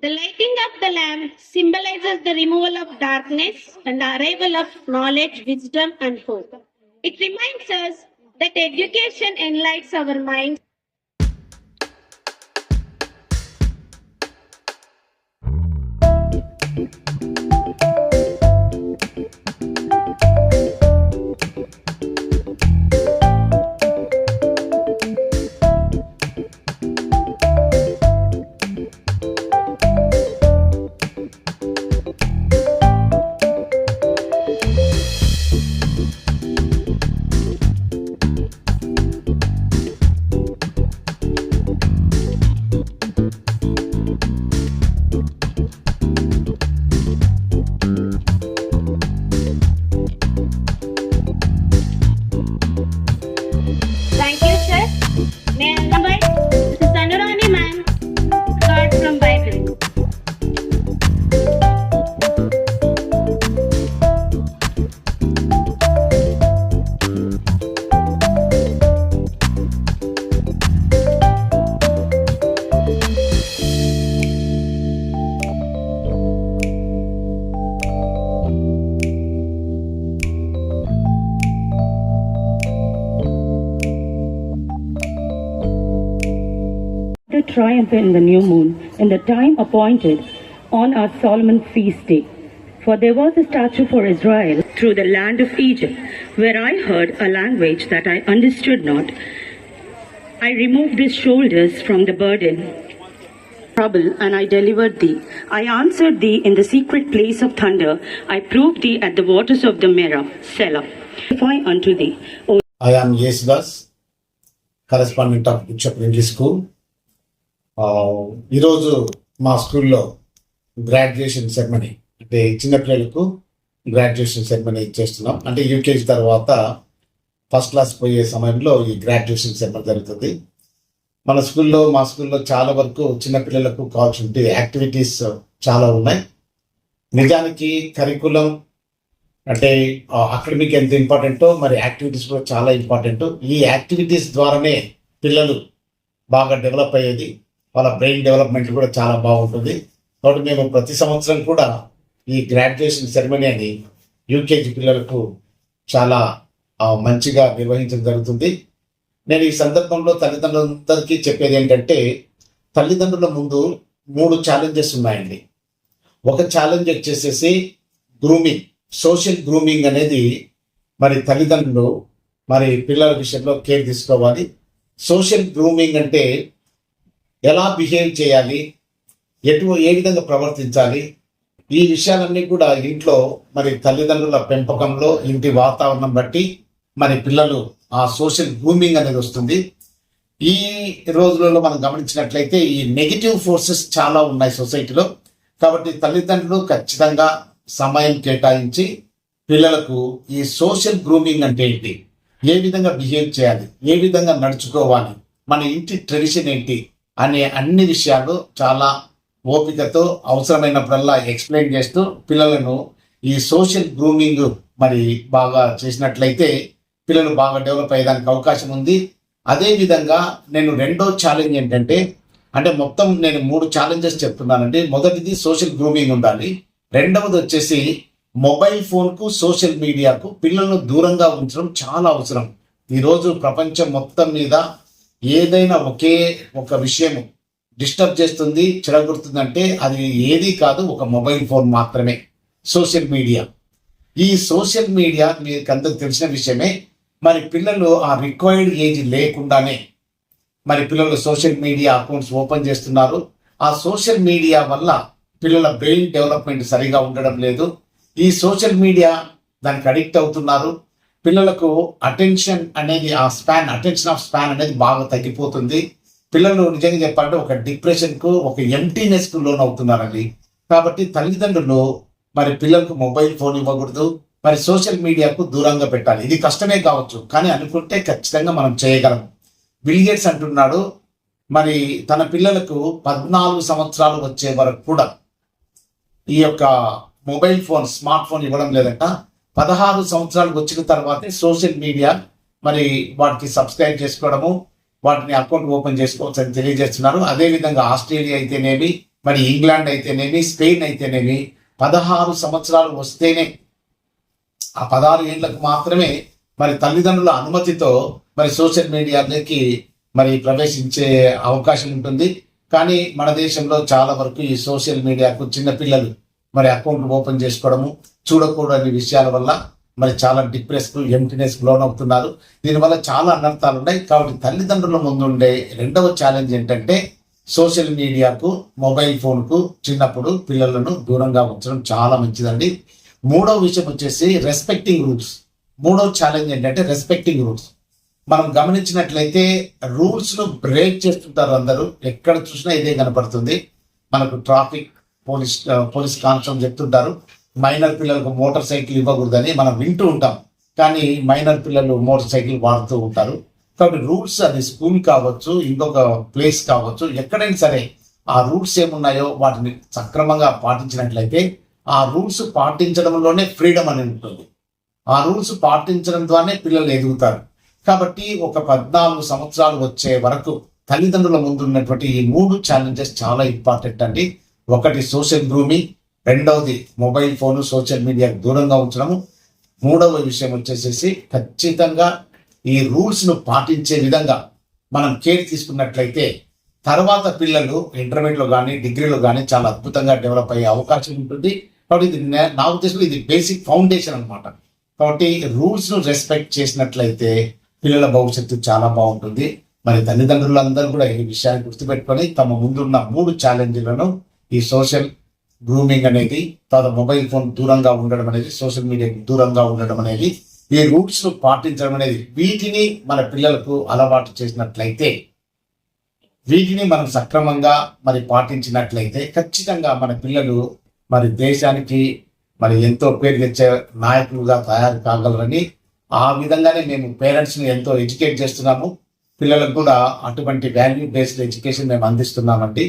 The lighting of the lamp symbolizes the removal of darkness and the arrival of knowledge, wisdom, and hope. It reminds us that education enlightens our minds. Thank you, sir. May I invite Mrs. Anurani ma'am, God from Bible. To triumph in the new moon in the time appointed on our Solomon feast day. For there was a statue for Israel through the land of Egypt, where I heard a language that I understood not. I removed his shoulders from the burden, trouble, and I delivered thee. I answered thee in the secret place of thunder. I proved thee at the waters of the Merah, Selah. Testify unto thee, O I am Yesudas, correspondent of Bishop English School. ఈరోజు మా స్కూల్లో graduation ceremony అంటే చిన్నపిల్లలకు graduation ceremony చేస్తున్నాం. అంటే UKG తర్వాత first class పోయే సమయంలో ఈ గ్రాడ్యుయేషన్ సెరమనీ జరుగుతుంది. మా స్కూల్లో చాలా వరకు చిన్నపిల్లలకు కావాల్సిన యాక్టివిటీస్ చాలా ఉన్నాయి. నిజానికి కరికులం అంటే అకాడమిక్ ఎంత ఇంపార్టెంటో మరి యాక్టివిటీస్ కూడా చాలా ఇంపార్టెంట్. ఈ యాక్టివిటీస్ ద్వారానే పిల్లలు బాగా డెవలప్ అయ్యేది, వాళ్ళ బ్రెయిన్ డెవలప్మెంట్ కూడా చాలా బాగుంటుంది. కాబట్టి మేము ప్రతి సంవత్సరం కూడా ఈ గ్రాడ్యుయేషన్ సెరమనీ అని యూకేజీ పిల్లలకు చాలా మంచిగా నిర్వహించడం జరుగుతుంది. నేను ఈ సందర్భంలో తల్లిదండ్రులందరికీ చెప్పేది ఏంటంటే, తల్లిదండ్రుల ముందు 3 ఛాలెంజెస్ ఉన్నాయండి. ఒక ఛాలెంజ్ వచ్చేసేసి గ్రూమింగ్, సోషల్ గ్రూమింగ్ అనేది మరి తల్లిదండ్రులు మరి పిల్లల విషయంలో కేర్ తీసుకోవాలి. సోషల్ గ్రూమింగ్ అంటే ఎలా బిహేవ్ చేయాలి, ఏ విధంగా ప్రవర్తించాలి, ఈ విషయాలన్నీ కూడా ఇంట్లో మరి తల్లిదండ్రుల పెంపకంలో ఇంటి వాతావరణం బట్టి మరి పిల్లలు ఆ సోషల్ గ్రూమింగ్ అనేది వస్తుంది. ఈ రోజులలో మనం గమనించినట్లయితే ఈ నెగిటివ్ ఫోర్సెస్ చాలా ఉన్నాయి సొసైటీలో. కాబట్టి తల్లిదండ్రులు ఖచ్చితంగా సమయం కేటాయించి పిల్లలకు ఈ సోషల్ గ్రూమింగ్ అంటే ఏంటి, ఏ విధంగా బిహేవ్ చేయాలి, ఏ విధంగా నడుచుకోవాలి, మన ఇంటి ట్రెడిషన్ ఏంటి అనే అన్ని విషయాలు చాలా ఓపికతో అవసరమైనప్పుడల్లా ఎక్స్ప్లెయిన్ చేస్తూ పిల్లలను ఈ సోషల్ గ్రూమింగ్ మరి బాగా చేసినట్లయితే పిల్లలు బాగా డెవలప్ అయ్యేదానికి అవకాశం ఉంది. అదేవిధంగా నేను రెండో ఛాలెంజ్ ఏంటంటే, అంటే మొత్తం నేను 3 ఛాలెంజెస్ చెప్తున్నానండి. మొదటిది సోషల్ గ్రూమింగ్ ఉండాలి. రెండవది వచ్చేసి మొబైల్ ఫోన్కు, సోషల్ మీడియాకు పిల్లలను దూరంగా ఉంచడం చాలా అవసరం. ఈరోజు ప్రపంచం మొత్తం మీద ఏదైనా ఒకే ఒక విషయం డిస్టర్బ్ చేస్తుంది, చెడగొడుతుందంటే అది ఏది కాదు, ఒక మొబైల్ ఫోన్ మాత్రమే, సోషల్ మీడియా. ఈ సోషల్ మీడియా మీకు అందరికి తెలిసిన విషయమే. మరి పిల్లలు ఆ రిక్వైర్డ్ ఏజ్ లేకుండానే మరి పిల్లలు సోషల్ మీడియా అకౌంట్స్ ఓపెన్ చేస్తున్నారు. ఆ సోషల్ మీడియా వల్ల పిల్లల బ్రెయిన్ డెవలప్మెంట్ సరిగా ఉండడం లేదు. ఈ సోషల్ మీడియా దానికి అడిక్ట్ అవుతున్నారు. పిల్లలకు అటెన్షన్ అనేది అటెన్షన్ ఆఫ్ స్పాన్ అనేది బాగా తగ్గిపోతుంది. పిల్లలు నిజంగా చెప్పాలంటే ఒక డిప్రెషన్కు, ఒక ఎంటీనెస్కు లోన్ అవుతున్నారండి. కాబట్టి తల్లిదండ్రులు మరి పిల్లలకు మొబైల్ ఫోన్ ఇవ్వకూడదు, మరి సోషల్ మీడియాకు దూరంగా పెట్టాలి. ఇది కష్టమే కావచ్చు, కానీ అనుకుంటే ఖచ్చితంగా మనం చేయగలం. బిల్ గేట్స్ అంటున్నాడు మరి తన పిల్లలకు 14 సంవత్సరాలు వచ్చే వరకు కూడా ఈ యొక్క మొబైల్ ఫోన్, స్మార్ట్ ఫోన్ ఇవ్వడం లేదంట. 16 సంవత్సరాలకు వచ్చిన తర్వాతే సోషల్ మీడియా మరి వాటికి సబ్స్క్రైబ్ చేసుకోవడము, వాటిని అకౌంట్ ఓపెన్ చేసుకోవచ్చు అని తెలియజేస్తున్నారు. అదేవిధంగా ఆస్ట్రేలియా అయితేనేమి, మరి ఇంగ్లాండ్ అయితేనేమి, స్పెయిన్ అయితేనేమి 16 సంవత్సరాలు వస్తేనే, ఆ 16 ఏళ్లకు మాత్రమే మరి తల్లిదండ్రుల అనుమతితో మరి సోషల్ మీడియాలోకి మరి ప్రవేశించే అవకాశం ఉంటుంది. కానీ మన దేశంలో చాలా వరకు ఈ సోషల్ మీడియాకు చిన్నపిల్లలు మరి అకౌంట్ ఓపెన్ చేసుకోవడము, చూడకూడని విషయాల వల్ల మరి చాలా డిప్రెస్కు, ఎంప్టీనెస్ లోనవుతున్నారు. దీనివల్ల చాలా అనర్థాలు ఉన్నాయి. కాబట్టి తల్లిదండ్రుల ముందుండే రెండవ ఛాలెంజ్ ఏంటంటే సోషల్ మీడియాకు, మొబైల్ ఫోన్కు చిన్నప్పుడు పిల్లలను దూరంగా ఉంచడం చాలా మంచిదండి. మూడవ విషయం వచ్చేసి రెస్పెక్టింగ్ రూల్స్. మూడవ ఛాలెంజ్ ఏంటంటే రెస్పెక్టింగ్ రూల్స్. మనం గమనించినట్లయితే రూల్స్ ను బ్రేక్ చేస్తుంటారు అందరూ. ఎక్కడ చూసినా ఇదే కనపడుతుంది. మనకు ట్రాఫిక్ పోలీస్ కానిస్టేబుల్ చెప్తుంటారు మైనర్ పిల్లలకు మోటార్ సైకిల్ ఇవ్వకూడదని మనం వింటూ ఉంటాం. కానీ మైనర్ పిల్లలు మోటార్ సైకిల్ వాడుతూ ఉంటారు. కాబట్టి రూల్స్, అది స్కూల్ కావచ్చు, ఇంకొక ప్లేస్ కావచ్చు, ఎక్కడైనా సరే ఆ రూల్స్ ఏమున్నాయో వాటిని సక్రమంగా పాటించినట్లయితే ఆ రూల్స్ పాటించడంలోనే ఫ్రీడమ్ అని ఉంటుంది. ఆ రూల్స్ పాటించడం ద్వారానే పిల్లలు ఎదుగుతారు. కాబట్టి ఒక 14 సంవత్సరాలు వచ్చే వరకు తల్లిదండ్రుల ముందు ఉన్నటువంటి ఈ 3 ఛాలెంజెస్ చాలా ఇంపార్టెంట్ అండి. ఒకటి సోషల్ గ్రూమింగ్, రెండవది మొబైల్ ఫోన్, సోషల్ మీడియాకు దూరంగా ఉంచడము, మూడవ విషయం వచ్చేసేసి ఖచ్చితంగా ఈ రూల్స్ ను పాటించే విధంగా మనం కేర్ తీసుకున్నట్లయితే తర్వాత పిల్లలు ఇంటర్మీడియట్లో కానీ డిగ్రీలో కానీ చాలా అద్భుతంగా డెవలప్ అయ్యే అవకాశం ఉంటుంది. కాబట్టి ఇది నా ఉద్దేశంలో ఇది బేసిక్ ఫౌండేషన్ అన్నమాట. కాబట్టి రూల్స్ ను రెస్పెక్ట్ చేసినట్లయితే పిల్లల భవిష్యత్తు చాలా బాగుంటుంది. మరి తల్లిదండ్రులందరూ కూడా ఈ విషయాన్ని గుర్తుపెట్టుకొని తమ ముందున్న 3 ఛాలెంజ్లను, ఈ సోషల్ గ్రూమింగ్ అనేది, తర్వాత మొబైల్ ఫోన్ దూరంగా ఉండడం అనేది, సోషల్ మీడియాకి దూరంగా ఉండడం అనేది, ఈ రూల్స్ ను పాటించడం అనేది, వీటిని మన పిల్లలకు అలవాటు చేసినట్లయితే, వీటిని మనం సక్రమంగా మరి పాటించినట్లయితే ఖచ్చితంగా మన పిల్లలు మరి దేశానికి మరి ఎంతో పేరు తెచ్చే నాయకులుగా తయారు కాగలరని, ఆ విధంగానే మేము పేరెంట్స్ని ఎంతో ఎడ్యుకేట్ చేస్తున్నాము. పిల్లలకు కూడా అటువంటి వాల్యూ బేస్డ్ ఎడ్యుకేషన్ మేము అందిస్తున్నామండి.